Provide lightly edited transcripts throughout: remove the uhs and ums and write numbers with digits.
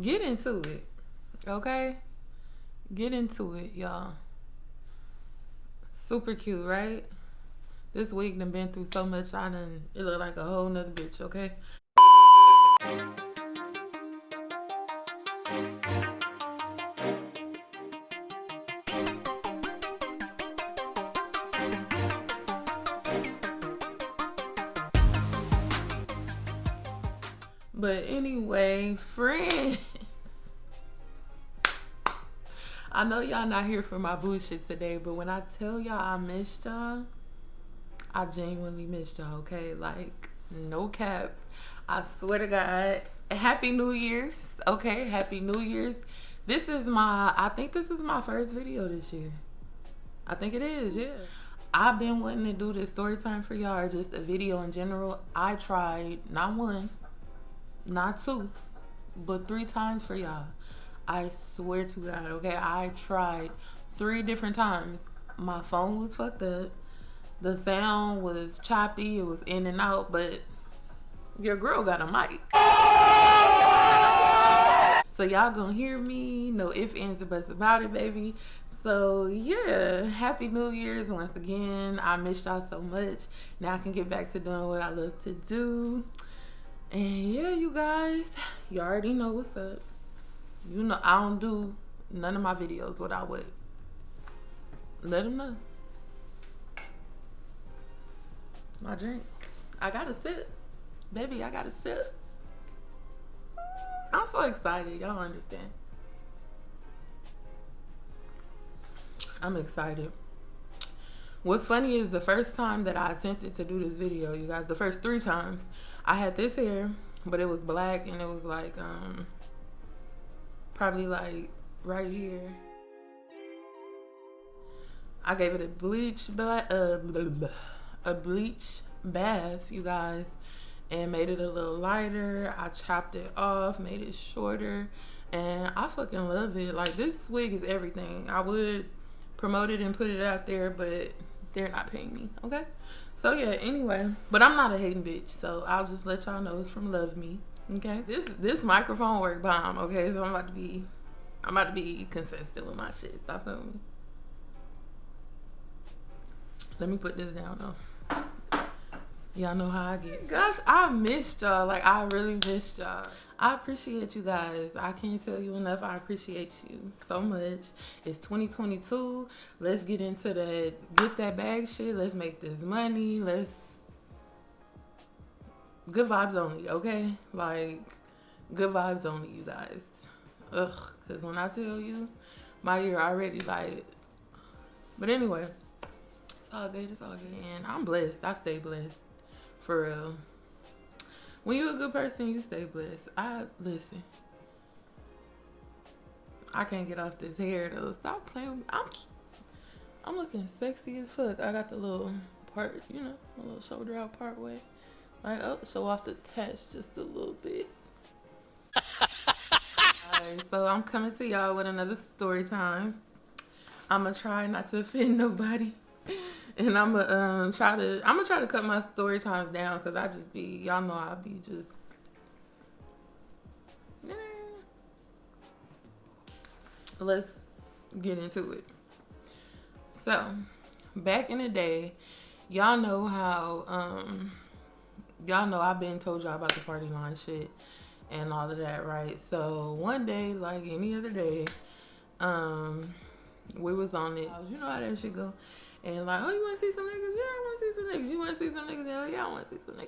Get into it, okay? Get into it, y'all. Super cute, right? This week done been through so much. It look like a whole nother bitch, okay? But anyway, friends, I know y'all not here for my bullshit today, but when I tell y'all I missed y'all, I genuinely missed y'all, okay? Like, no cap. I swear to God. Happy New Year's, okay? Happy New Year's. I think this is my first video this year. I think it is, yeah. I've been wanting to do this story time for y'all, or just a video in general. I tried, not one, not two, but 3 times for y'all. I swear to God, okay? I tried 3 different times. My phone was fucked up. The sound was choppy. It was in and out, but your girl got a mic. So y'all gonna hear me. No ifs, ands, or buts about it, baby. So yeah, happy New Year's once again. I missed y'all so much. Now I can get back to doing what I love to do. And yeah, you guys, you already know what's up. You know I don't do none of my videos without what. Let them know. My drink. I gotta sip. Baby, I gotta sip. I'm so excited. Y'all understand. I'm excited. What's funny is the first time that I attempted to do this video, you guys, the first 3 times, I had this hair, but it was black and it was like, probably like right here. I gave it a bleach bath, you guys, and made it a little lighter. I chopped it off, made it shorter, and I fucking love it. Like, this wig is everything. I would promote it and put it out there, but they're not paying me, okay? So yeah, anyway, but I'm not a hating bitch, so I'll just let y'all know it's from Love Me, okay? This microphone work bomb, okay? So I'm about to be consistent with my shit. Stop feeling me. Let me put this down though. Y'all know how I get. Gosh, I missed y'all. Like, I really missed y'all. I appreciate you guys. I can't tell you enough. I appreciate you so much. It's 2022. Let's get into get that bag shit. Let's make this money. Good vibes only, okay? Like, good vibes only, you guys. Ugh, because when I tell you, my year already, like, but anyway, it's all good. It's all good. And I'm blessed. I stay blessed. For real. When you're a good person, you stay blessed. Listen. I can't get off this hair though. Stop playing with me. I'm looking sexy as fuck. I got the little part, you know, a little shoulder out part way. Like, oh, show off the tats just a little bit. Alright, so I'm coming to y'all with another story time. I'm gonna try not to offend nobody. And I'm gonna try to cut my story times down, because I just be, y'all know I be just, let's get into it. So, back in the day, y'all know how, y'all know I've been told y'all about the party line shit and all of that, right? So, one day, like any other day, we was on it. You know how that shit go. And like, oh, you want to see some niggas? Yeah, I want to see some niggas. You want to see some niggas? Hell yeah, I want to see some niggas.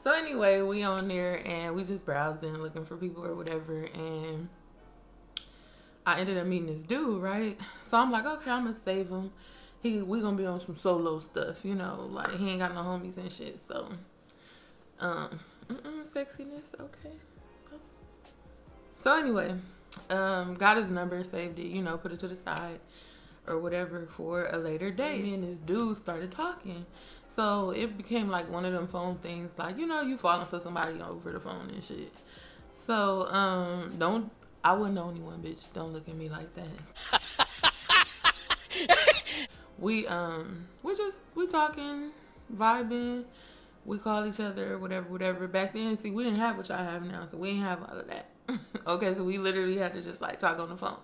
So anyway, we on there and we just browsing, looking for people or whatever. And I ended up meeting this dude, right? So I'm like, okay, I'm going to save him. We going to be on some solo stuff, you know? Like, he ain't got no homies and shit. So, sexiness, okay. So anyway, got his number, saved it, you know, put it to the side or whatever for a later date. Me and this dude started talking. So it became like one of them phone things, like, you know, you falling for somebody over the phone and shit. So, I wouldn't know anyone, bitch. Don't look at me like that. we talking, vibing. We call each other, whatever. Back then, see, we didn't have what y'all have now, so we didn't have all of that. Okay, so we literally had to just like talk on the phone.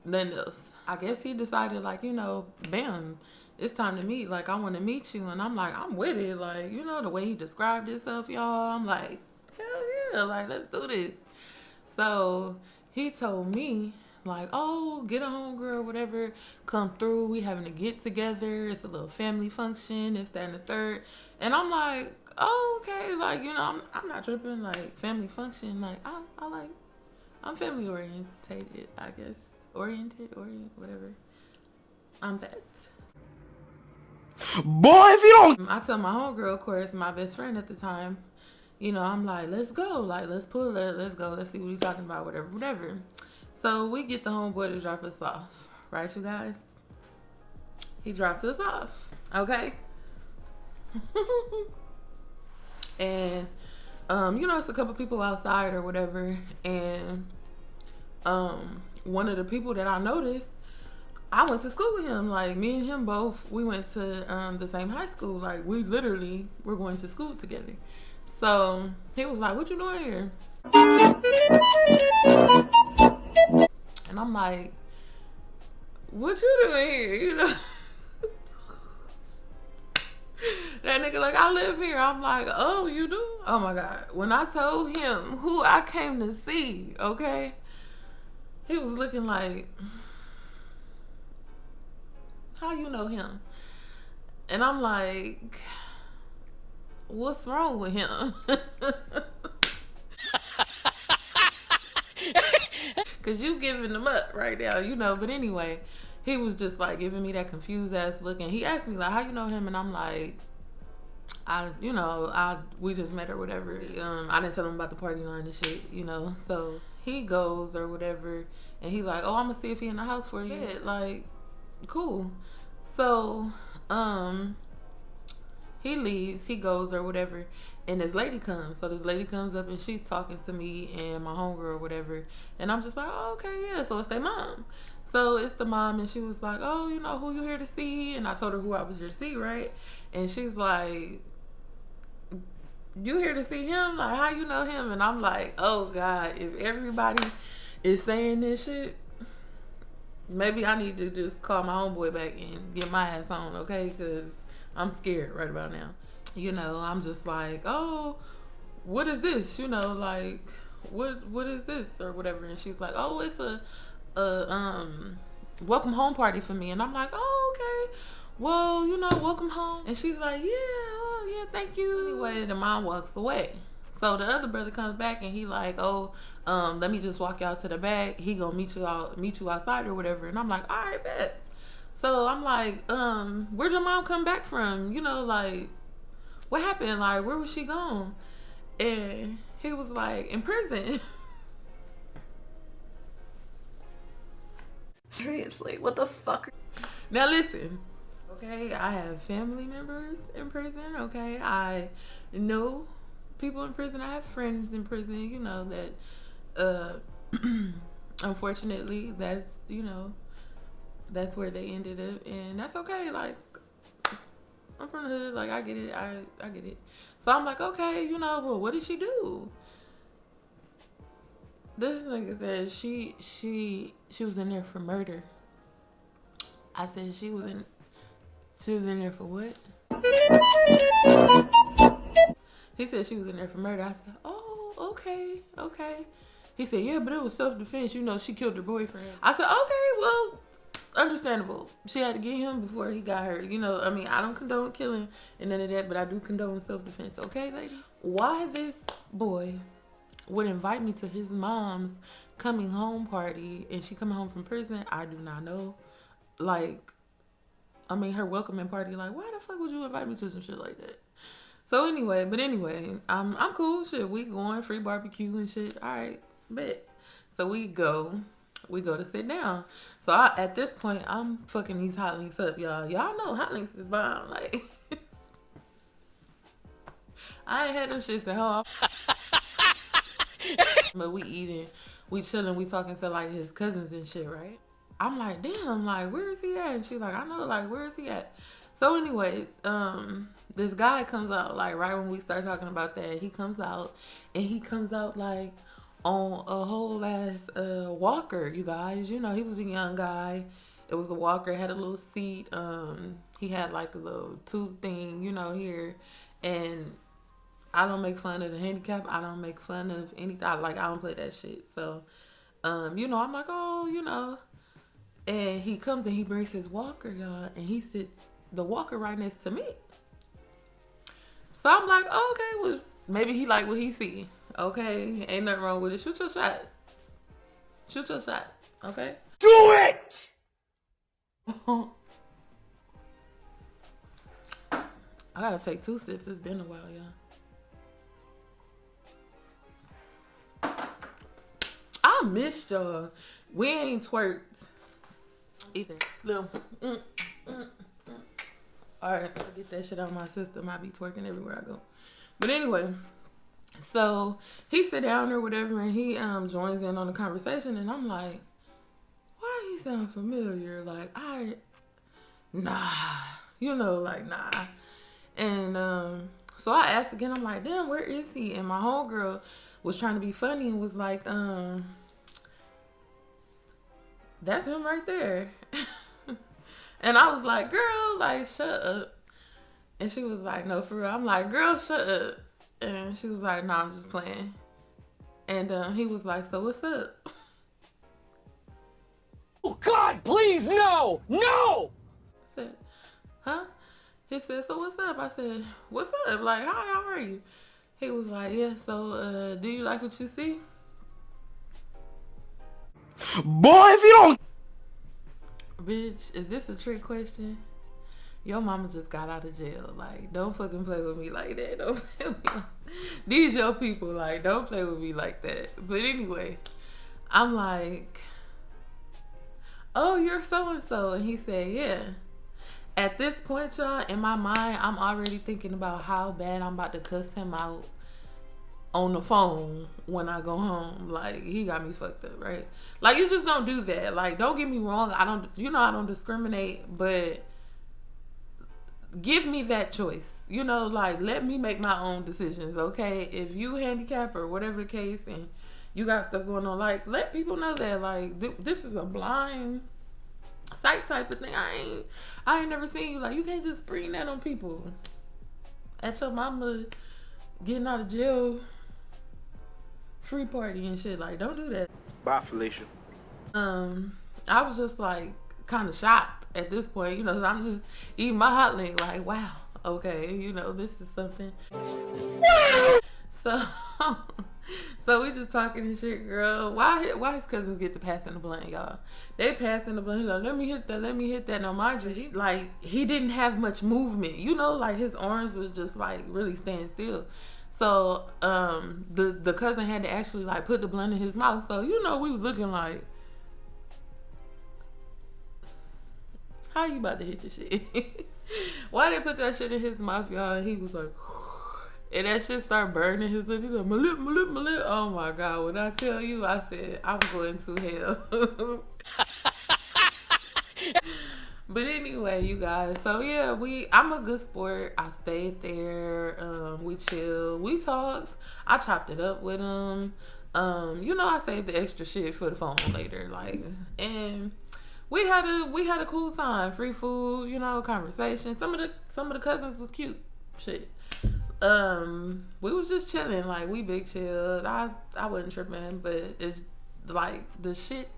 Nothing else. I guess he decided like, you know, bam, it's time to meet. Like, I want to meet you. And I'm like, I'm with it. Like, you know, the way he described himself, y'all, I'm like, hell yeah, like, let's do this. So he told me, like, oh, get a homegirl, whatever, come through. We having a get together. It's a little family function. It's that and the third. And I'm like, oh, okay. Like, you know, I'm not tripping. Like, family function. Like, I'm family orientated, I guess. Oriented, whatever. I'm that. Boy, if you don't... I tell my homegirl, of course, my best friend at the time, you know, I'm like, let's go. Like, let's pull it. Let's go. Let's see what he's talking about, whatever. So we get the homeboy to drop us off. Right, you guys? He drops us off. Okay? And, you know, it's a couple people outside or whatever. And one of the people that I noticed, I went to school with him. Like, me and him both, we went to the same high school. Like, we literally were going to school together. So he was like, what you doing here? And I'm like, what you doing here? You know? That nigga like, I live here. I'm like, oh, you do? Oh my God. When I told him who I came to see, okay, he was looking like, how you know him? And I'm like, what's wrong with him? Cause you giving them up right now, you know. But anyway, he was just like giving me that confused ass look, and he asked me like, how you know him? And I'm like, we just met or whatever. I didn't tell him about the party line and shit, you know. So he goes or whatever, and he like, oh, I'm gonna see if he in the house for you. Yeah, like, cool. So he leaves, he goes or whatever, and this lady comes. So this lady comes up and she's talking to me and my homegirl or whatever, and I'm just like, oh, okay, yeah. So it's their mom. So it's the mom, and she was like, oh, you know who you here to see? And I told her who I was here to see, right? And she's like, you here to see him? Like, how you know him? And I'm like, oh God, if everybody is saying this shit, maybe I need to just call my homeboy back and get my ass on, okay? Because I'm scared right about now. You know, I'm just like, oh, what is this? You know, like, what is this or whatever? And she's like, oh, it's a welcome home party for me. And I'm like, oh, okay. Well, you know, welcome home. And she's like, yeah, oh, yeah, thank you. Anyway, the mom walks away. So the other brother comes back and he like, oh, let me just walk y'all to the back. He gonna meet you outside or whatever. And I'm like, all right, bet. So I'm like, where'd your mom come back from? You know, like, what happened? Like, where was she gone? And he was like, in prison. Seriously, what the fuck? Now listen, okay, I have family members in prison, okay? I know people in prison. I have friends in prison, you know, that unfortunately that's, you know, that's where they ended up, and that's okay. Like, I'm from the hood, like, I get it. I get it. So I'm like, okay, you know, well, what did she do? This nigga said she was in there for murder. I said she was in there for what? He said she was in there for murder. I said, oh, okay. He said, yeah, but it was self-defense. You know, she killed her boyfriend. I said, okay, well, understandable. She had to get him before he got her. You know, I mean, I don't condone killing and none of that, but I do condone self-defense. Okay, ladies? Why this boy would invite me to his mom's coming home party and she coming home from prison, I do not know. Like, I mean, her welcoming party, like, why the fuck would you invite me to some shit like that? So anyway, I'm cool. Shit, we going free barbecue and shit. All right, bet. So we go to sit down. So at this point, I'm fucking these hot links up, y'all. Y'all know hot links is bomb. Like, I ain't had them shits at home. But we eating, we chilling, we talking to like his cousins and shit, right? I'm like, damn, like, where is he at? And she's like, I know, like, where is he at? So anyway, this guy comes out, like, right when we start talking about that, he comes out like, on a whole ass walker, you guys. You know, he was a young guy. It was a walker, had a little seat. He had like a little tube thing, you know, here. And I don't make fun of the handicap. I don't make fun of anything. I don't play that shit. So, you know, I'm like, oh, you know. And he comes and he brings his walker, y'all, and he sits the walker right next to me. So I'm like, oh, okay, well, maybe he like what he see. Okay, ain't nothing wrong with it. Shoot your shot. Shoot your shot. Okay. Do it! I gotta take 2 sips. It's been a while, y'all. I missed y'all. We ain't twerked either. Little. All right, get that shit out of my system. I be twerking everywhere I go. But anyway, so he sit down or whatever, and he joins in on the conversation, and I'm like, why he sound familiar? Like nah, you know, like nah. And so I asked again. I'm like, damn, where is he? And my homegirl was trying to be funny and was like, that's him right there. And I was like, girl, like, shut up. And she was like, no, for real. I'm like, girl, shut up. And she was like, no, I'm just playing. And he was like, so what's up? Oh, God, please, no! No! I said, huh? He said, so what's up? I said, what's up? Like, hi, how are you? He was like, yeah, so do you like what you see? Boy, if you don't... Bitch, is this a trick question? Your mama just got out of jail. Like, don't fucking play with me like that. Don't play with me. These your people. Like, don't play with me like that. But anyway, I'm like, oh, you're so-and-so. And he said, yeah. At this point, y'all, in my mind, I'm already thinking about how bad I'm about to cuss him out on the phone when I go home. Like, he got me fucked up, right? Like, you just don't do that. Like, don't get me wrong. I don't discriminate, but give me that choice. You know, like, let me make my own decisions, okay? If you handicap or whatever the case and you got stuff going on, like, let people know that, like, this is a blind sight type of thing. I ain't never seen you. Like, you can't just bring that on people. At your mama getting out of jail free party and shit. Like, don't do that. Bye, Felicia. I was just like kind of shocked at this point, you know, 'cause I'm just eating my hot link like, wow, okay, you know, this is something. So so we just talking and shit, girl. Why his cousins get to passing the blunt, y'all? They passing the blunt. He's like, let me hit that. Now, mind you, he didn't have much movement, you know, like his arms was just like really staying still. So the cousin had to actually like put the blunt in his mouth. So, you know, we was looking like, how you about to hit the shit? Why they put that shit in his mouth, y'all? And he was like, and that shit started burning his lip. He like, my lip. Oh my God. When I tell you, I said, I'm going to hell. But anyway, you guys. So yeah, I'm a good sport. I stayed there. We chilled. We talked. I chopped it up with him. You know, I saved the extra shit for the phone later. Like, and we had a cool time. Free food, you know, conversation. Some of the cousins was cute. Shit. We was just chilling. Like, we big chilled. I wasn't tripping, but it's like the shit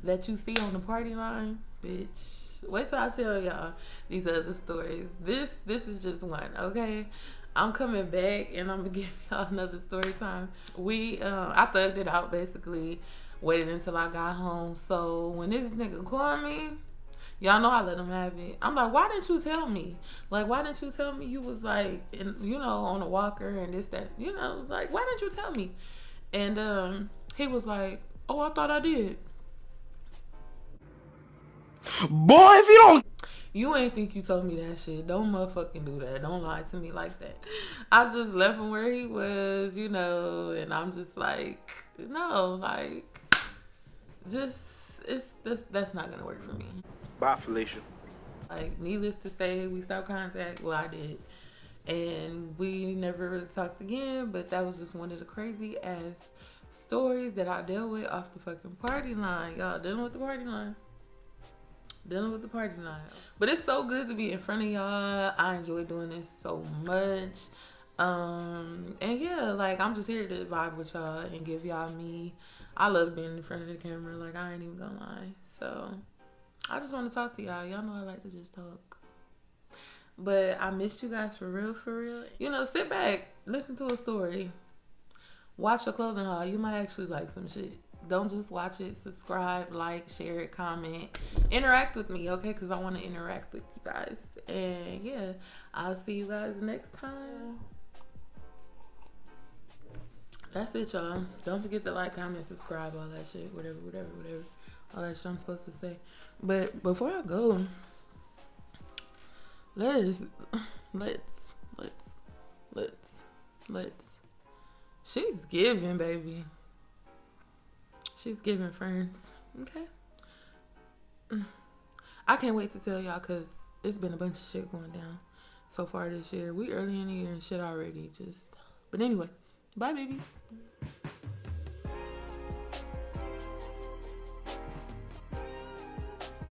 that you see on the party line, bitch. Wait till I tell y'all these other stories. This is just one, okay? I'm coming back and I'm gonna give y'all another story time. I thugged it out basically, waited until I got home. So when this nigga called me, y'all know I let him have it. I'm like, why didn't you tell me? Like, why didn't you tell me you was like, you know, on a walker and this, that, you know, like, why didn't you tell me? And he was like, oh, I thought I did. Boy, if you don't... You ain't think you told me that shit. Don't motherfucking do that. Don't lie to me like that. I just left him where he was, you know, and I'm just like, no, like, just, that's not gonna work for me. Bye, Felicia. Like, needless to say, we stopped contact. Well, I did. And we never really talked again, but that was just one of the crazy ass stories that I dealt with off the fucking party line. Y'all dealing with the party line. Dealing with the party line. But it's so good to be in front of y'all. I enjoy doing this so much. And yeah, like I'm just here to vibe with y'all and give y'all me. I love being in front of the camera. Like I ain't even gonna lie. So I just want to talk to y'all. Y'all know I like to just talk. But I missed you guys for real, for real. You know, sit back, listen to a story, watch a clothing haul. You might actually like some shit. Don't just watch it. Subscribe, like, share it, comment, interact with me, okay? Because I want to interact with you guys. And yeah, I'll see you guys next time. That's it, y'all. Don't forget to like, comment, subscribe, all that shit, whatever. All that shit I'm supposed to say. But before I go, let's. She's giving, baby. She's giving, friends. Okay. I can't wait to tell y'all because it's been a bunch of shit going down so far this year. We early in the year and shit already. But anyway, bye, baby.